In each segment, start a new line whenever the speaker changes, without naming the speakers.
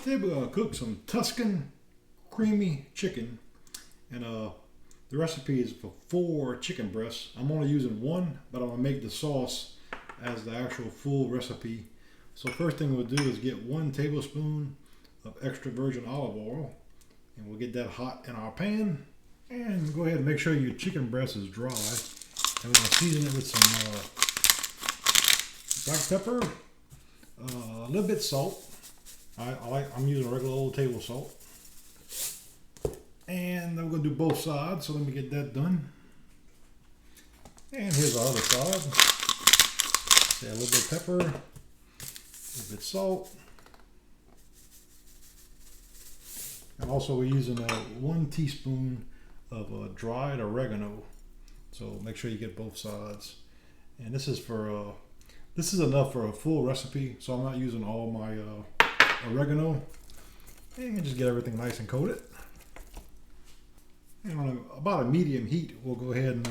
Today we're going to cook some Tuscan creamy chicken, and the recipe is for 4 chicken breasts. I'm only using 1, but I'm going to make the sauce as the actual full recipe. So first thing we'll do is get 1 tablespoon of extra virgin olive oil, and we'll get that hot in our pan. And go ahead and make sure your chicken breast is dry, and we're going to season it with some black pepper, a little bit salt. I'm using regular old table salt. And then we're going to do both sides, so let me get that done. And here's our other side. Say a little bit of pepper, a little bit of salt. And also we're using 1 teaspoon of dried oregano. So make sure you get both sides. And this is enough for a full recipe, so I'm not using all my oregano. And just get everything nice and coated. And on about a medium heat, we'll go ahead and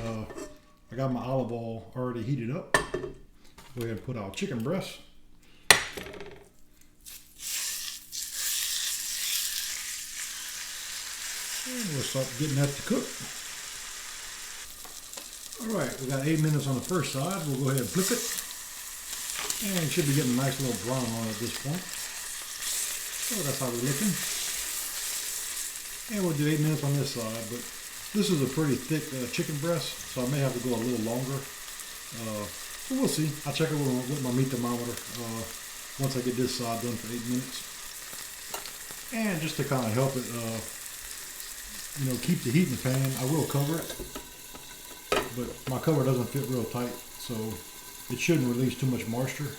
I got my olive oil already heated up. Go ahead and put our chicken breast. And we'll start getting that to cook. Alright, we got 8 minutes on the first side. We'll go ahead and flip it. And it should be getting a nice little brown on it at this point. So that's how we're looking. And we'll do 8 minutes on this side, but this is a pretty thick chicken breast, so I may have to go a little longer. So we'll see. I'll check it with my meat thermometer once I get this side done for 8 minutes. And just to kind of help it, keep the heat in the pan, I will cover it. But my cover doesn't fit real tight, so it shouldn't release too much moisture.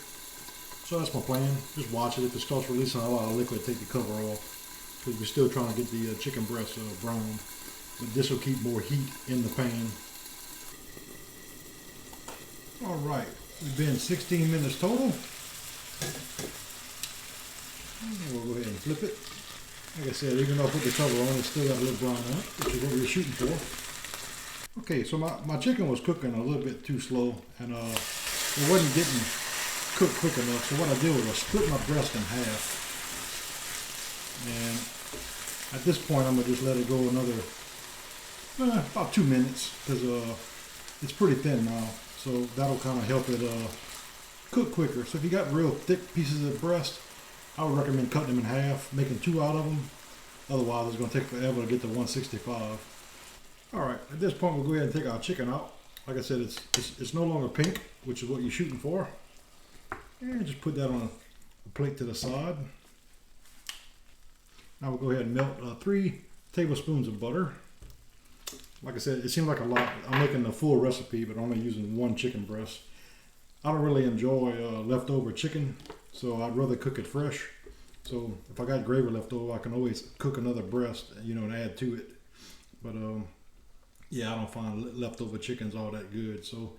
So that's my plan. Just watch it. If it starts releasing a lot of liquid, take the cover off, because we're still trying to get the chicken breast brown. But this will keep more heat in the pan. All right, we've been 16 minutes total. And we'll go ahead and flip it. Like I said, even though I put the cover on, it's still got a little brown on it, which is what we're shooting for. Okay, so my chicken was cooking a little bit too slow, and it wasn't getting cooked quick enough. So what I did was I split my breast in half. And at this point, I'm going to just let it go another about 2 minutes, because it's pretty thin now. So that'll kind of help it cook quicker. So if you got real thick pieces of breast, I would recommend cutting them in half, making 2 out of them. Otherwise, it's going to take forever to get to 165. All right, at this point, we'll go ahead and take our chicken out. Like I said, it's no longer pink, which is what you're shooting for. And just put that on a plate to the side. Now we'll go ahead and melt 3 tablespoons of butter. Like I said, it seems like a lot. I'm making the full recipe, but only using 1 chicken breast. I don't really enjoy leftover chicken, so I'd rather cook it fresh. So if I got gravy left over, I can always cook another breast, and add to it. But yeah, I don't find leftover chickens all that good. So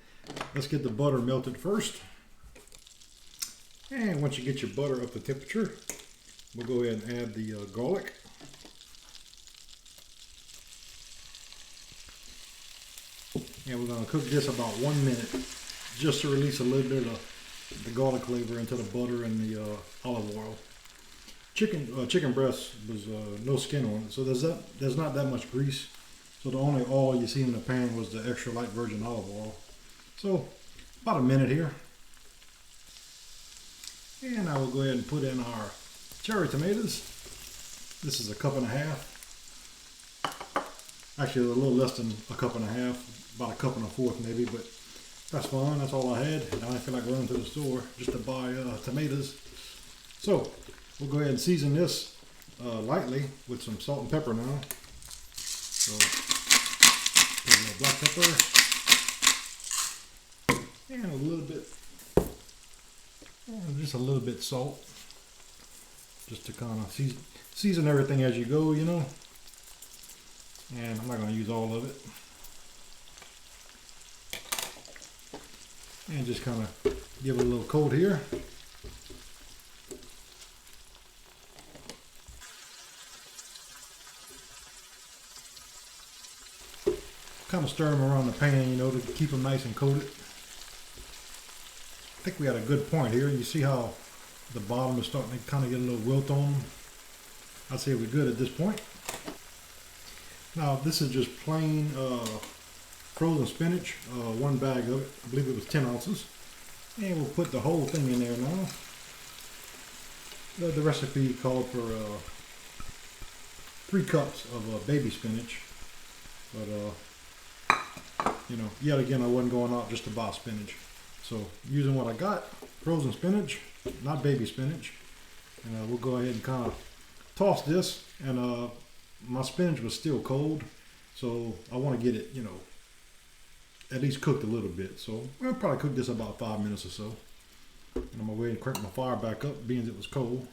let's get the butter melted first. And once you get your butter up to temperature, we'll go ahead and add the garlic. And we're going to cook this about 1 minute, just to release a little bit of the garlic flavor into the butter and the olive oil. Chicken breast was no skin on it, so there's not that much grease. So the only oil you see in the pan was the extra light virgin olive oil. So about a minute here. And I will go ahead and put in our cherry tomatoes. This is 1.5 cups. Actually, a little less than 1.5 cups, about 1.25 cups maybe, but that's fine. That's all I had. I don't feel like running to the store just to buy tomatoes. So we'll go ahead and season this lightly with some salt and pepper now. So put a little black pepper and a little bit. And just a little bit salt, just to kind of season everything as you go, And I'm not going to use all of it. And just kind of give it a little coat here. Kind of stir them around the pan, to keep them nice and coated. I think we had a good point here. You see how the bottom is starting to kind of get a little wilt on them. I'd say we're good at this point. Now this is just plain frozen spinach, one bag of it. I believe it was 10 ounces. And we'll put the whole thing in there now. The recipe called for 3 cups of baby spinach. But you know, yet again, I wasn't going out just to buy spinach. So using what I got, frozen spinach, not baby spinach. And we'll go ahead and kind of toss this. And my spinach was still cold, so I want to get it, you know, at least cooked a little bit. So I'll probably cook this about 5 minutes or so. And I'm gonna go ahead and crank my fire back up, being it was cold.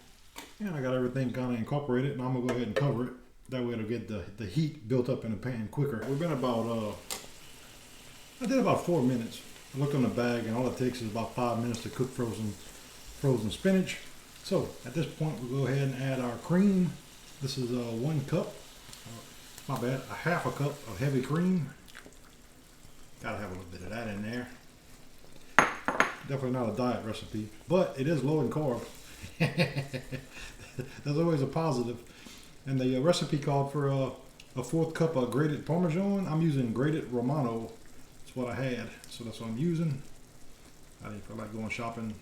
And I got everything kind of incorporated, and I'm gonna go ahead and cover it. That way it'll get the heat built up in the pan quicker. We've been about, I did about 4 minutes. I looked on the bag, and all it takes is about 5 minutes to cook frozen spinach. So at this point, we'll go ahead and add our cream. This is 1 cup, my bad, a half a cup of heavy cream. Gotta have a little bit of that in there. Definitely not a diet recipe, but it is low in carb. There's always a positive. And the recipe called for a 1/4 cup of grated Parmesan. I'm using grated Romano. That's what I had, so that's what I'm using. I didn't feel like going shopping.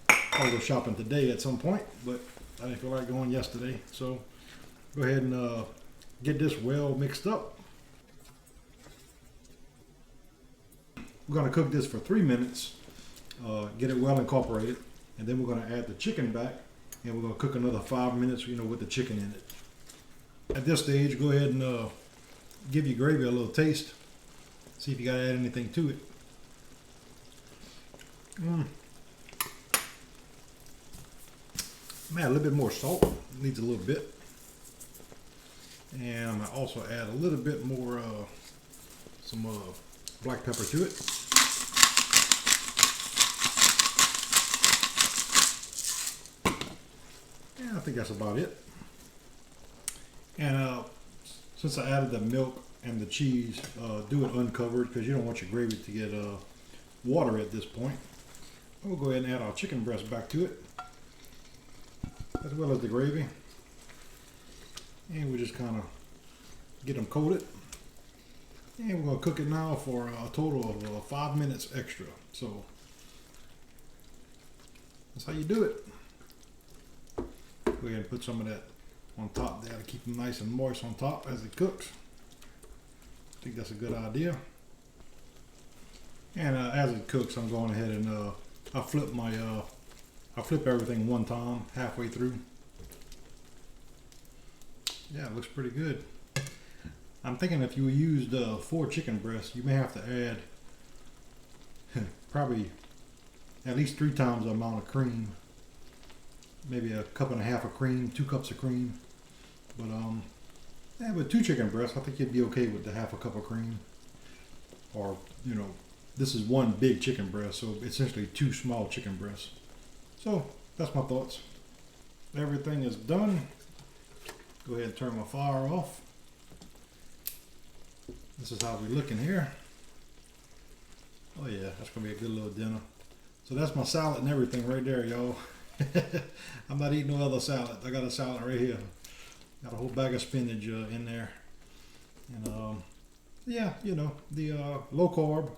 I'll go shopping today at some point, but I didn't feel like going yesterday. So go ahead and get this well mixed up. We're going to cook this for 3 minutes, get it well incorporated, and then we're going to add the chicken back, and we're going to cook another 5 minutes, you know, with the chicken in it. At this stage, go ahead and give your gravy a little taste. See if you got to add anything to it. Man, a little bit more salt. Needs a little bit. And I'm going to also add a little bit more, some black pepper to it. Yeah, I think that's about it. And since I added the milk and the cheese, do it uncovered because you don't want your gravy to get watery at this point. We'll go ahead and add our chicken breast back to it, as well as the gravy. And we just kind of get them coated. And we're going to cook it now for a total of 5 minutes extra. So that's how you do it. Go ahead and put some of that on top there to keep them nice and moist on top as it cooks. I think that's a good idea. And as it cooks, I'm going ahead and I flip everything one time halfway through. Yeah, it looks pretty good. I'm thinking if you used 4 chicken breasts, you may have to add probably at least 3 times the amount of cream. Maybe 1.5 cups of cream, 2 cups of cream. But yeah, with 2 chicken breasts, I think you'd be okay with the 1/2 cup of cream. Or, you know, this is 1 big chicken breast, so essentially 2 small chicken breasts. So that's my thoughts. Everything is done. Go ahead and turn my fire off. This is how we're looking here. Oh yeah, that's gonna be a good little dinner. So that's my salad and everything right there, y'all. I'm not eating no other salad. I got a salad right here. Got a whole bag of spinach in there. And yeah, you know, the low carb.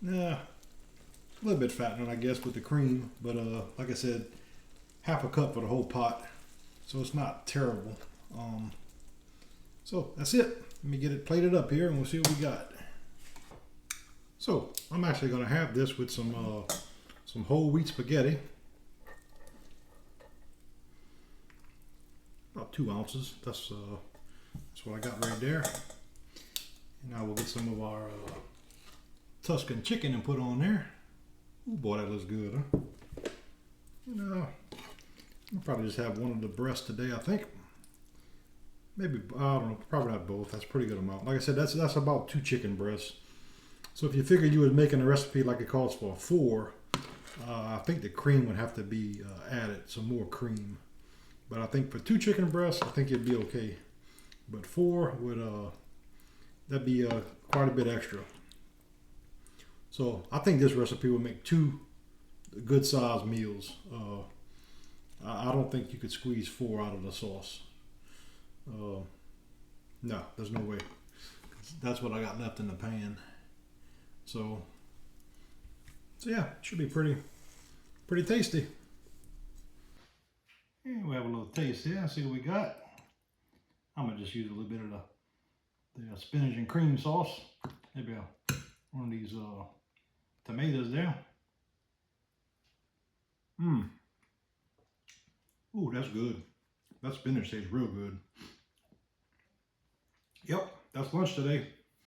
Yeah, a little bit fattening, I guess, with the cream. But like I said, 1/2 cup for the whole pot. So it's not terrible. So that's it. Let me get it plated up here and we'll see what we got. So I'm actually going to have this with some whole wheat spaghetti. About 2 ounces. That's what I got right there. And now we'll get some of our Tuscan chicken and put on there. Oh boy, that looks good, huh? You know, I'll probably just have one of the breasts today, I think. Maybe, I don't know, probably not both. That's a pretty good amount. Like I said, that's about 2 chicken breasts. So if you figure you was making a recipe like it calls for 4, I think the cream would have to be added, some more cream. But I think for 2 chicken breasts, I think it'd be okay. But 4 would, that'd be quite a bit extra. So I think this recipe will make 2 good sized meals. I don't think you could squeeze 4 out of the sauce. No, there's no way. That's what I got left in the pan. So yeah, it should be pretty tasty. And we have a little taste here. See what we got. I'm gonna just use a little bit of the spinach and cream sauce. Maybe one of these tomatoes there. Ooh, that's good. That spinach tastes real good. Yep, that's lunch today.